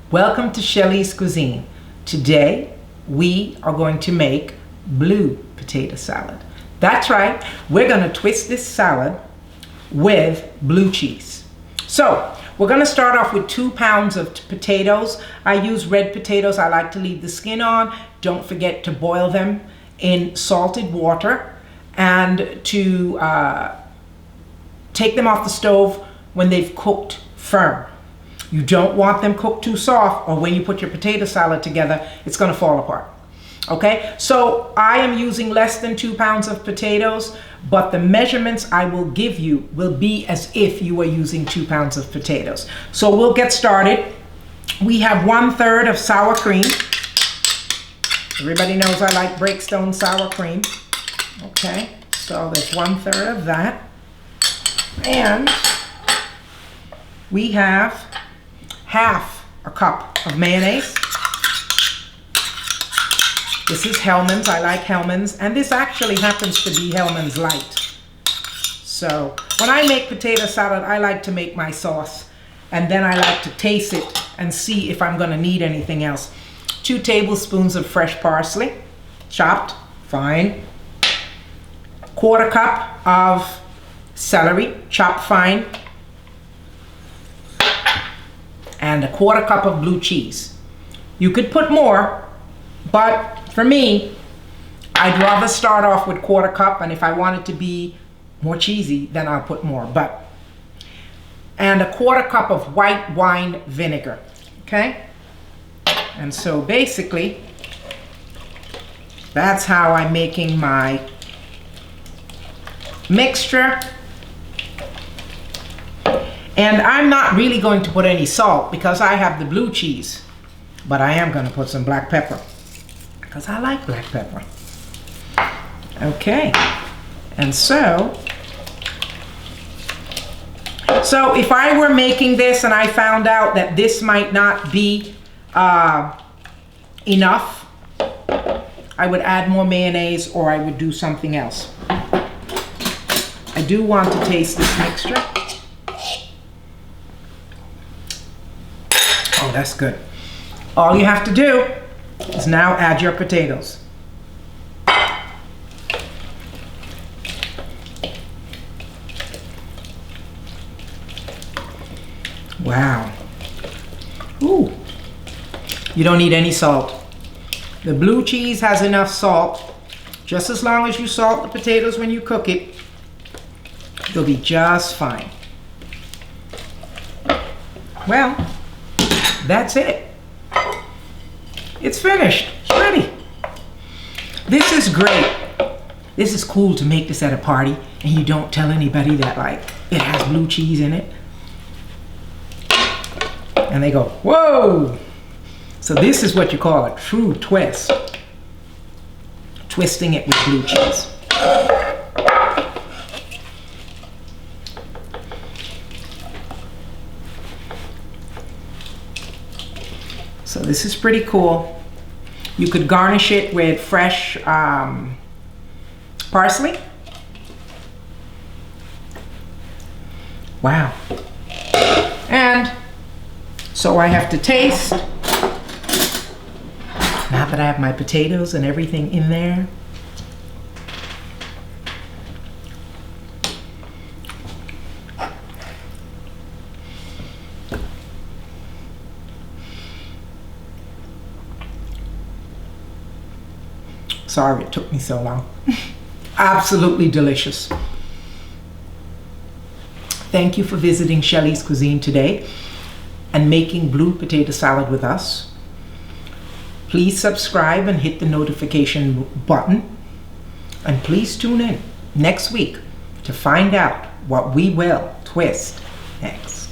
Welcome to Shelly's Cuisine. Today we are going to make blue potato salad. That's right, we're going to twist this salad with blue cheese. So we're going to start off with 2 pounds of potatoes. I use red potatoes. I like to leave the skin on. Don't forget to boil them in salted water and to take them off the stove when they've cooked firm. You don't want them cooked too soft, or when you put your potato salad together, it's going to fall apart. Okay, so I am using less than 2 pounds of potatoes, but the measurements I will give you will be as if you were using 2 pounds of potatoes. So we'll get started. We have 1/3 of sour cream. Everybody knows I like Breakstone sour cream. Okay, so there's 1/3 of that. And we have half a cup of mayonnaise. This is Hellmann's. I like Hellmann's, and this actually happens to be Hellmann's Light. So when I make potato salad, I like to make my sauce, and then I like to taste it and see if I'm going to need anything else. 2 tablespoons of fresh parsley, chopped fine. 1/4 cup of celery, chopped fine. And 1/4 cup of blue cheese. You could put more, but for me, I'd rather start off with 1/4 cup, and if I want it to be more cheesy, then I'll put more. And 1/4 cup of white wine vinegar, okay? And so basically, that's how I'm making my mixture. And I'm not really going to put any salt because I have the blue cheese, but I am going to put some black pepper because I like black pepper. Okay, and so if I were making this and I found out that this might not be enough, I would add more mayonnaise, or I would do something else. I do want to taste this mixture. Oh, that's good. All you have to do is now add your potatoes. Wow. Ooh. You don't need any salt. The blue cheese has enough salt. Just as long as you salt the potatoes when you cook it, they'll be just fine. Well, that's it. It's finished. It's ready. This is great. This is cool to make this at a party and you don't tell anybody that like it has blue cheese in it. And they go, whoa! So this is what you call a true twist. Twisting it with blue cheese. So this is pretty cool. You could garnish it with fresh parsley. Wow. And so I have to taste. Now that I have my potatoes and everything in there. Sorry it took me so long. Absolutely delicious. Thank you for visiting Shelly's Cuisine today and making blue potato salad with us. Please subscribe and hit the notification button. And please tune in next week to find out what we will twist next.